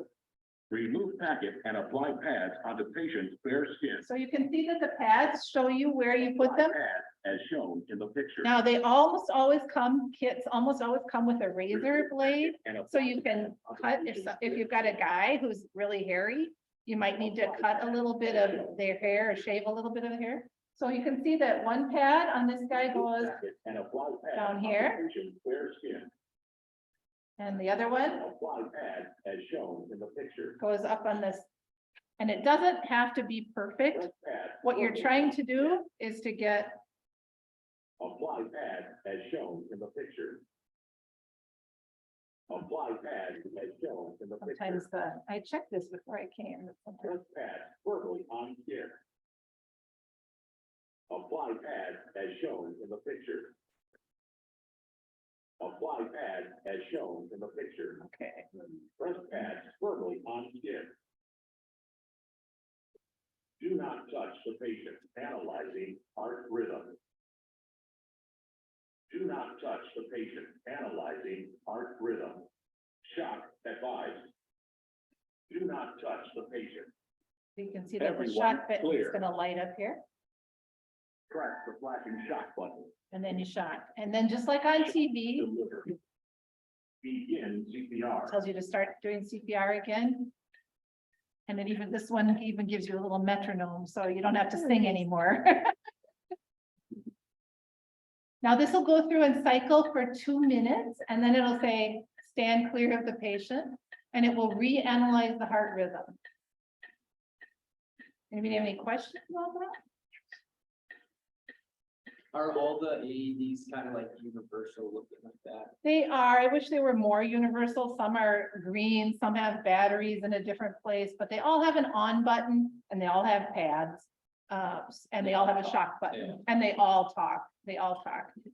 Remove packet and apply pads on the patient's bare skin. So you can see that the pads show you where you put Apply them. pads as shown in the picture. Now, they almost always come, kits almost always come with a razor blade, And so apply you can pads on the cut, patient's if you've got a guy who's really hairy, you might need to cut a little bit of their hair or shave a little bit of hair. So you can see that one pad on this guy goes, packet and apply pads down on the here. patient's bare skin. and the other one Apply pads as shown in the picture. goes up on this. And it doesn't have to be perfect. Press pads What you're firmly trying on to the do chest. is to get, Apply pads as shown in the picture. Apply pads as shown in the sometimes picture. I checked this before I came. but sometimes- Press pads firmly on skin. Apply pads as shown in the picture. Apply pads as shown in the picture. Okay, Press pads firmly on skin. Do not touch the patient. Analyzing heart rhythm. Do not touch the patient. Analyzing heart rhythm. Shock advised. Do not touch the patient. you can see that the Everyone shock button is clear. gonna light up here, Press the flashing shock button. and then you shock. And then just like on TV, Deliver. Begin CPR. tells you to start doing CPR again. And it even, this one even gives you a little metronome, so you don't have to sing anymore. Now, this will go through and cycle for 2 minutes, and then it'll say, stand clear of the patient, and it will reanalyze the heart rhythm. Anybody have any questions about that? Are all the AEDs kind of like universal looking like that? They are, I wish they were more universal. Some are green, some have batteries in a different place, but they all have an on button and they all have pads. And they all have a shock Yeah. button, and they all talk,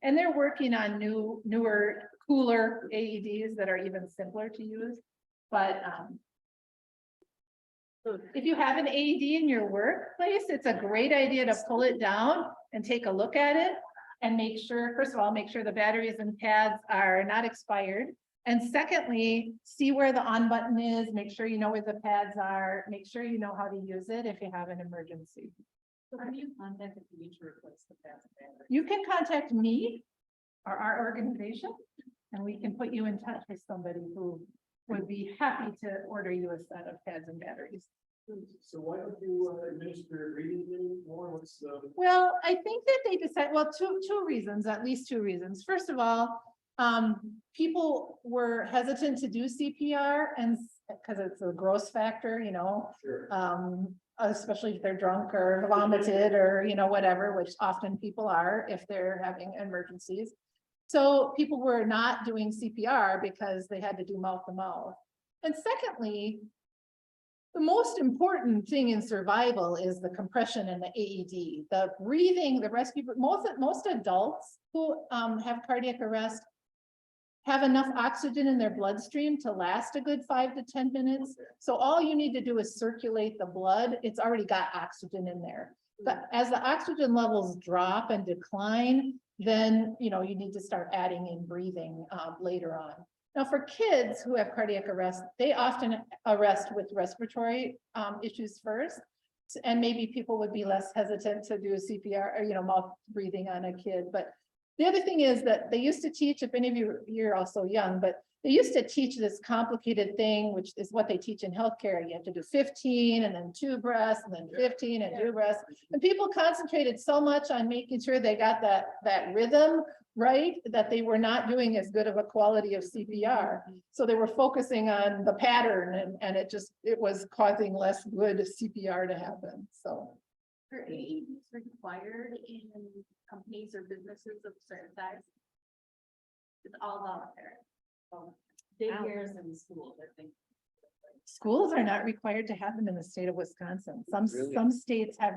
And they're working on newer, cooler AEDs that are even simpler to use. But, if you have an AED in your workplace, it's a great idea to pull it down and take a look at it. And make sure, first of all, make sure the batteries and pads are not expired. And secondly, see where the on button is, make sure you know where the pads are, make sure you know how to use it if you have an emergency. So how do you contact if you need to replace the pads and batteries? You can contact me or our organization, and we can put you in touch with somebody who would be happy to order you a set of pads and batteries. So why don't you administer reading anymore? What's the? Well, I think that they decide, well, two reasons, at least 2 reasons. First of all, people were hesitant to do CPR and because it's a gross factor, Sure. especially if they're drunk or vomited or, whatever, which often people are if they're having emergencies. So people were not doing CPR because they had to do mouth to mouth. And secondly, the most important thing in survival is the compression and the AED, the breathing, the rescue. Most adults who have cardiac arrest have enough oxygen in their bloodstream to last a good 5 to 10 minutes. So all you need to do is circulate the blood. It's already got oxygen in there. But as the oxygen levels drop and decline, then you need to start adding in breathing later on. Now, for kids who have cardiac arrest, they often arrest with respiratory issues first. And maybe people would be less hesitant to do CPR or, mouth breathing on a kid. But the other thing is that they used to teach, if any of you, you're also young, but they used to teach this complicated thing, which is what they teach in healthcare. You have to do 15 and then 2 breaths and then 15 and 2 breaths. And people concentrated so much on making sure they got that rhythm right, that they were not doing as good of a quality of CPR. So they were focusing on the pattern and it was causing less good CPR to happen, so. Are AEDs required in companies or businesses of certain size? It's all voluntary. Daycares and schools, I think. Schools are not required to have them in the state of Wisconsin. Some states have,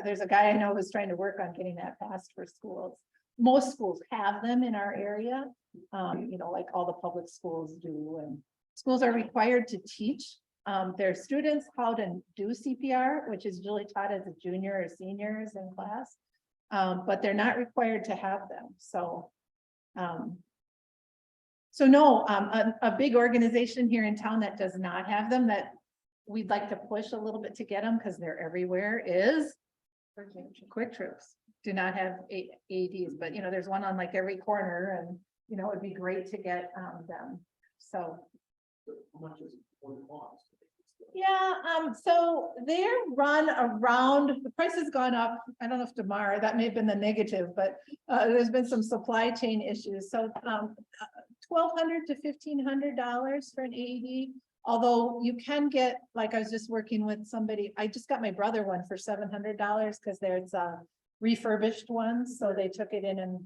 there's a guy I know who's trying to work on getting that passed for schools. Most schools have them in our area, like all the public schools do, and schools are required to teach their students how to do CPR, which is usually taught as a junior or seniors in class. But they're not required to have them, so. So no, a big organization here in town that does not have them, that we'd like to push a little bit to get them because they're everywhere, is Quick Trips. Do not have AEDs, but there's one on like every corner, and it'd be great to get them. So. How much is one cost? Yeah, so they're run around, the price has gone up. I don't know if tomorrow, that may have been the negative, but there's been some supply chain issues. So $1,200 to $1,500 for an AED. Although you can get, like I was just working with somebody, I just got my brother one for $700 because there's refurbished ones. So they took it in and,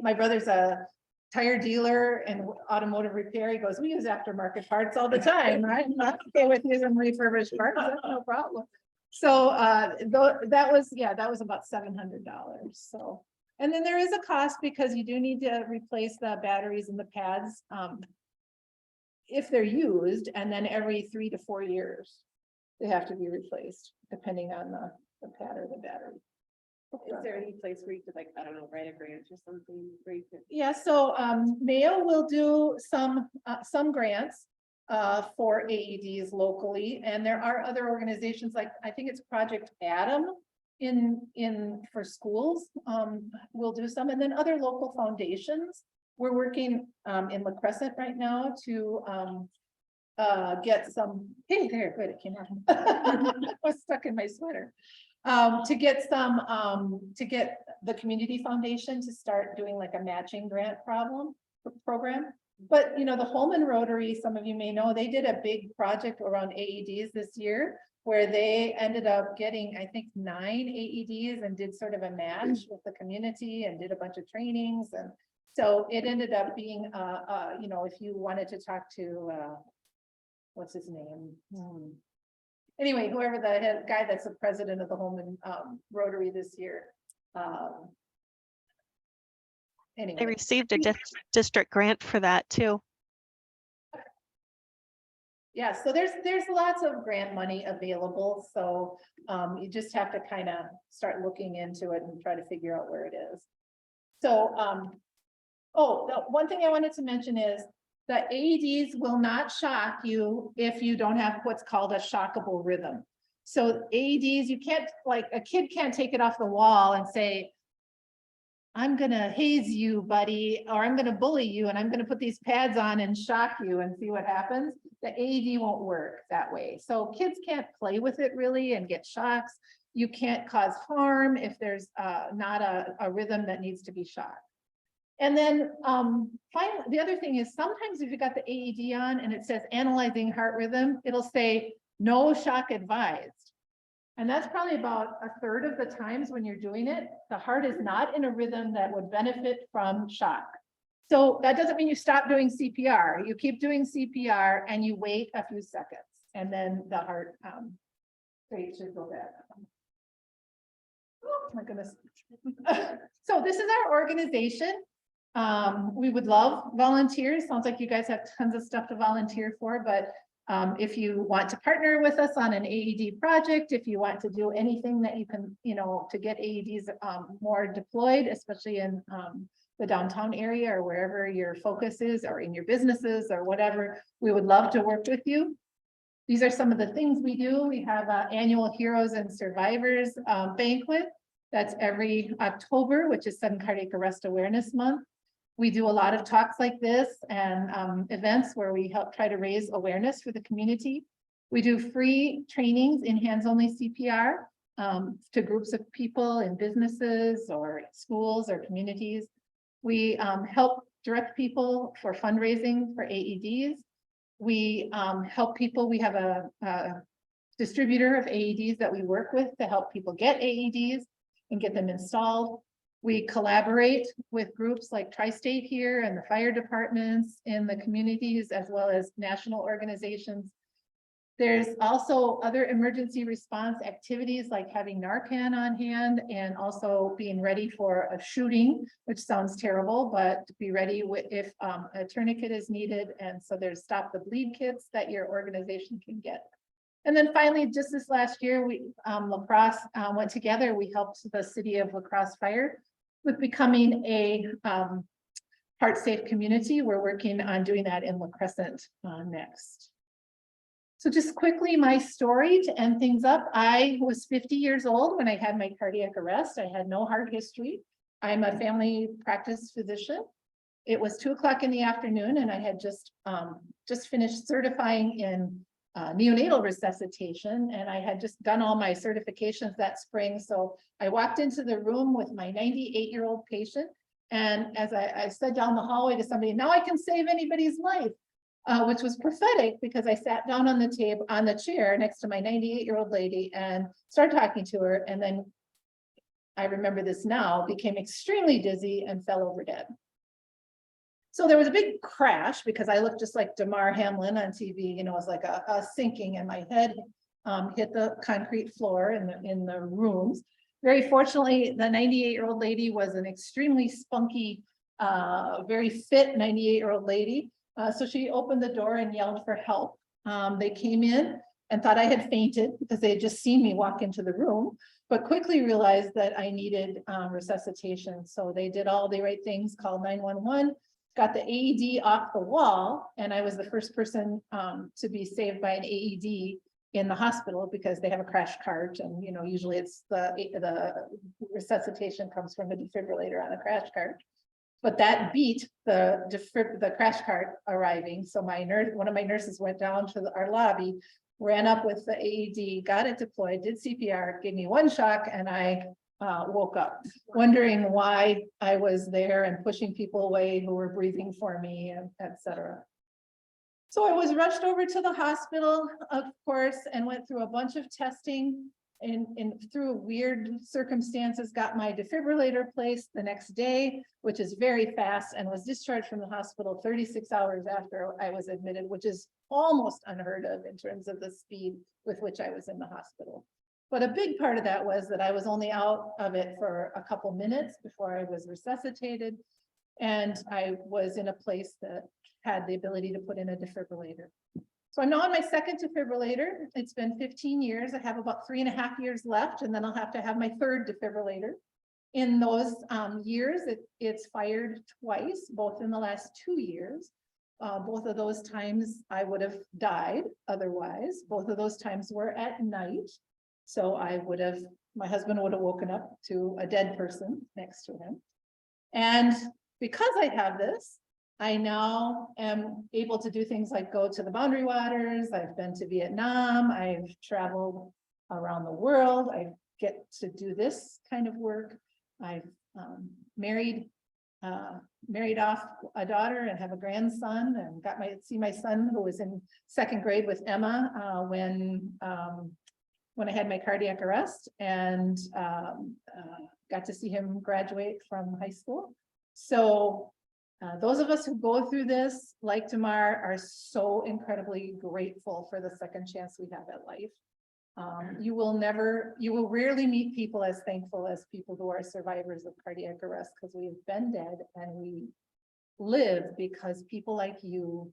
my brother's a tire dealer and automotive repair. He goes, we use aftermarket parts all the time, right? I'm not okay with using refurbished parts, that's no problem. So that was about $700. So, and then there is a cost because you do need to replace the batteries and the pads if they're used, and then every 3 to 4 years they have to be replaced depending on the pad or the battery. Is there any place where you could, like, I don't know, write a grant or something where you could? Yeah, so Mayo will do some grants for AEDs locally, and there are other organizations like, I think it's Project Adam for schools, will do some, and then other local foundations. We're working in La Crescent right now to get some, hey, there, good, it came out. I was stuck in my sweater. To get the community foundation to start doing like a matching grant program. But the Holman Rotary, some of you may know, they did a big project around AEDs this year where they ended up getting, I think, 9 AEDs and did sort of a match with the community and did a bunch of trainings. And so it ended up being, if you wanted to talk to, what's his name? Anyway, whoever the head guy that's the president of the Holman Rotary this year. They Anyway, received a district grant for that too. yeah, so there's lots of grant money available. So you just have to kind of start looking into it and try to figure out where it is. So, the one thing I wanted to mention is that AEDs will not shock you if you don't have what's called a shockable rhythm. So AEDs, you can't, like a kid can't take it off the wall and say, I'm gonna haze you, buddy, or I'm gonna bully you and I'm gonna put these pads on and shock you and see what happens. The AED won't work that way. So kids can't play with it really and get shocks. You can't cause harm if there's not a rhythm that needs to be shocked. And then finally, the other thing is sometimes if you got the AED on and it says analyzing heart rhythm, it'll say no shock advised. And that's probably about a third of the times when you're doing it, the heart is not in a rhythm that would benefit from shock. So that doesn't mean you stop doing CPR. You keep doing CPR and you wait a few seconds and then the heart rate should go back. Oh my goodness. So this is our organization. We would love volunteers. Sounds like you guys have tons of stuff to volunteer for, but if you want to partner with us on an AED project, if you want to do anything that you can, to get AEDs more deployed, especially in the downtown area or wherever your focus is, or in your businesses or whatever, we would love to work with you. These are some of the things we do. We have an annual Heroes and Survivors banquet. That's every October, which is Sudden Cardiac Arrest Awareness Month. We do a lot of talks like this and events where we help try to raise awareness for the community. We do free trainings in hands-only CPR to groups of people in businesses or schools or communities. We help direct people for fundraising for AEDs. We help people. We have a distributor of AEDs that we work with to help people get AEDs and get them installed. We collaborate with groups like Tri-State here and the fire departments in the communities, as well as national organizations. There's also other emergency response activities like having Narcan on hand and also being ready for a shooting, which sounds terrible, but be ready if a tourniquet is needed. And so there's stop the bleed kits that your organization can get. And then finally, just this last year, we La Crosse went together. We helped the city of La Crosse Fire with becoming a heart safe community. We're working on doing that in La Crescent next. So just quickly, my story to end things up. I was 50 years old when I had my cardiac arrest. I had no heart history. I'm a family practice physician. It was 2 o'clock in the afternoon and I had just finished certifying in neonatal resuscitation, and I had just done all my certifications that spring. So I walked into the room with my 98-year-old patient, and as I said down the hallway to somebody, now I can save anybody's life, which was prophetic because I sat down on the chair next to my 98-year-old lady and started talking to her, and then I remember this now, became extremely dizzy and fell over dead. So there was a big crash because I looked just like Damar Hamlin on TV, you know, it was like a sinking, and my head hit the concrete floor in the rooms. Very fortunately, the 98-year-old lady was an extremely spunky, very fit 98-year-old lady. So she opened the door and yelled for help. They came in and thought I had fainted because they had just seen me walk into the room, but quickly realized that I needed resuscitation. So they did all the right things, called 911. Got the AED off the wall, and I was the first person to be saved by an AED in the hospital because they have a crash cart, and you know usually it's the resuscitation comes from a defibrillator on a crash cart. But that beat the crash cart arriving. So one of my nurses went down to our lobby, ran up with the AED, got it deployed, did CPR, gave me one shock, and I woke up wondering why I was there and pushing people away who were breathing for me, and etc. So I was rushed over to the hospital, of course, and went through a bunch of testing and through weird circumstances, got my defibrillator placed the next day, which is very fast, and was discharged from the hospital 36 hours after I was admitted, which is almost unheard of in terms of the speed with which I was in the hospital. But a big part of that was that I was only out of it for a couple minutes before I was resuscitated. And I was in a place that had the ability to put in a defibrillator. So I'm now on my second defibrillator. It's been 15 years. I have about 3.5 years left, and then I'll have to have my third defibrillator. In those years, it's fired twice, both in the last 2 years. Both of those times I would have died otherwise. Both of those times were at night. So my husband would have woken up to a dead person next to him. And because I have this, I now am able to do things like go to the Boundary Waters. I've been to Vietnam. I've traveled around the world. I get to do this kind of work. I've married off a daughter and have a grandson, and got see my son, who was in 2nd grade with Emma when I had my cardiac arrest, and got to see him graduate from high school. So those of us who go through this, like Tamar, are so incredibly grateful for the second chance we have at life. You will rarely meet people as thankful as people who are survivors of cardiac arrest, because we have been dead and we live because people like you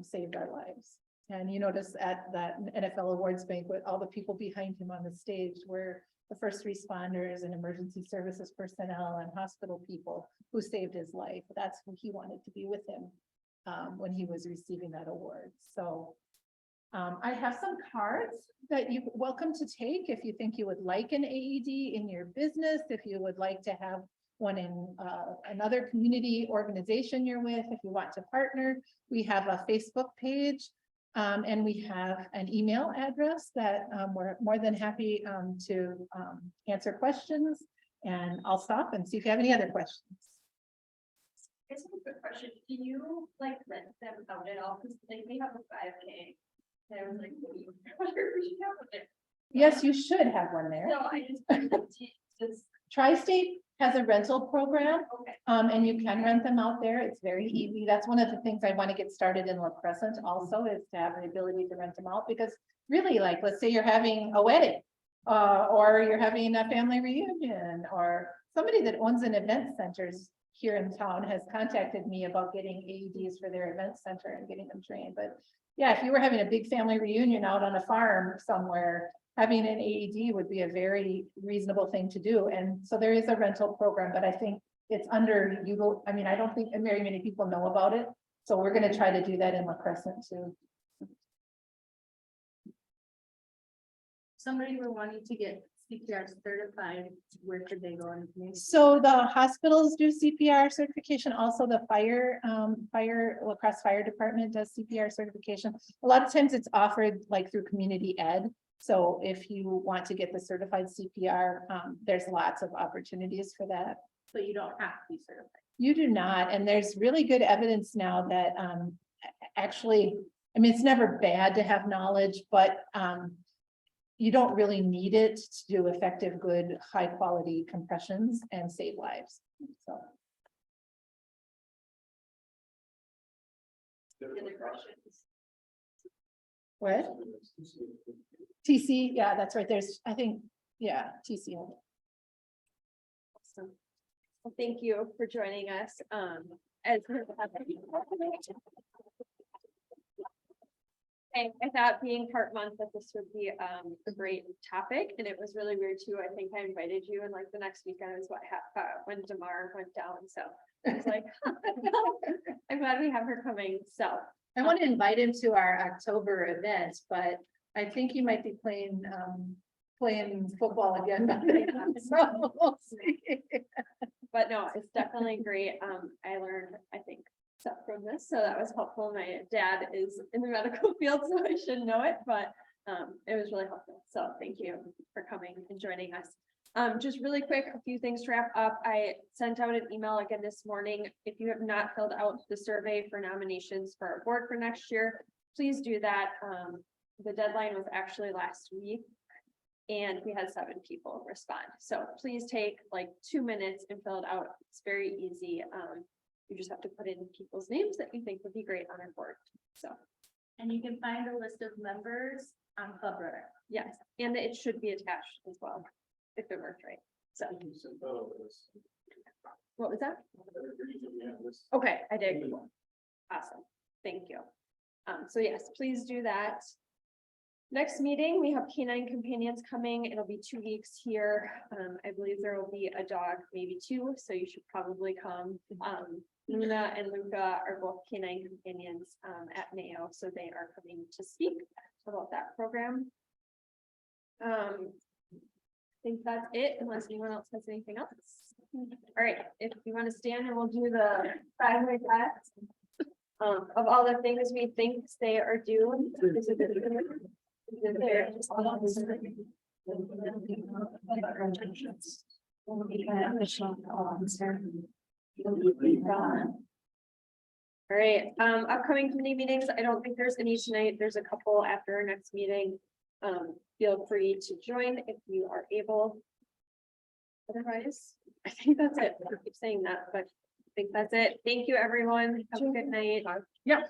saved our lives. And you notice at that NFL awards banquet, all the people behind him on the stage were the first responders and emergency services personnel and hospital people who saved his life. That's who he wanted to be with him when he was receiving that award. So I have some cards that you're welcome to take if you think you would like an AED in your business, if you would like to have one in another community organization you're with, if you want to partner. We have a Facebook page. And we have an email address that we're more than happy to answer questions. And I'll stop and see if you have any other questions. It's a good question. Do you like rent them out at all? Because like we have a 5K. And I was like, what do you we should have one there. Yes, you should have one there. So I just Tri-State has a rental program. And you can rent them out there. It's very easy. That's one of the things I want to get started in La Crescent also, is to have the ability to rent them out, because really, like, let's say you're having a wedding, or you're having a family reunion, or somebody that owns an event centers here in town has contacted me about getting AEDs for their event center and getting them trained. But yeah, if you were having a big family reunion out on a farm somewhere, having an AED would be a very reasonable thing to do. And so there is a rental program, but I think it's under you. I mean, I don't think very many people know about it. So we're going to try to do that in La Crescent too. Somebody were wanting to get CPR certified, where could they go and? So the hospitals do CPR certification, also the La Crosse Fire Department does CPR certification. A lot of times it's offered like through community ed. So if you want to get the certified CPR, there's lots of opportunities for that. But you don't have to be certified. You do not, and there's really good evidence now that actually, I mean, it's never bad to have knowledge, but you don't really need it to do effective, good, high quality compressions and save lives. So. What? TC, yeah, that's right. There's, I think, yeah, TC. Awesome. Well, thank you for joining us. As I thought being Heart Month that this would be a great topic, and it was really weird too. I think I invited you, and like the next weekend is what when Damar went down. So I was like, I'm glad we have her coming. So I want to invite him to our October event, but I think he might be playing football again. So we'll see. but no, it's definitely great. I learned, I think, stuff from this, so that was helpful. My dad is in the medical field, so I should know it, but it was really helpful. So thank you for coming and joining us. Just really quick, a few things to wrap up. I sent out an email again this morning. If you have not filled out the survey for nominations for our board for next year, please do that. The deadline was actually last week, and we had 7 people respond. So please take like 2 minutes and fill it out. It's very easy. You just have to put in people's names that you think would be great on our board. So, And you can find a list of members on Club Runner. yes, and it should be attached as well, if it worked right. So, what was that? Okay, I did. Awesome. Thank you. So yes, please do that. Next meeting, we have canine companions coming. It'll be 2 weeks here. I believe there will be a dog, maybe 2, so you should probably come. Luna and Luca are both canine companions at Mayo, so they are coming to speak about that program. I think that's it, unless anyone else has anything else. All right, if you want to stand, and we'll do the 5-way test of all the things we think they are due. All right, upcoming committee meetings. I don't think there's any tonight. There's a couple after our next meeting. Feel free to join if you are able. Otherwise, I think that's it. I keep saying that, but I think that's it. Thank you, everyone. Have a good night. Yeah.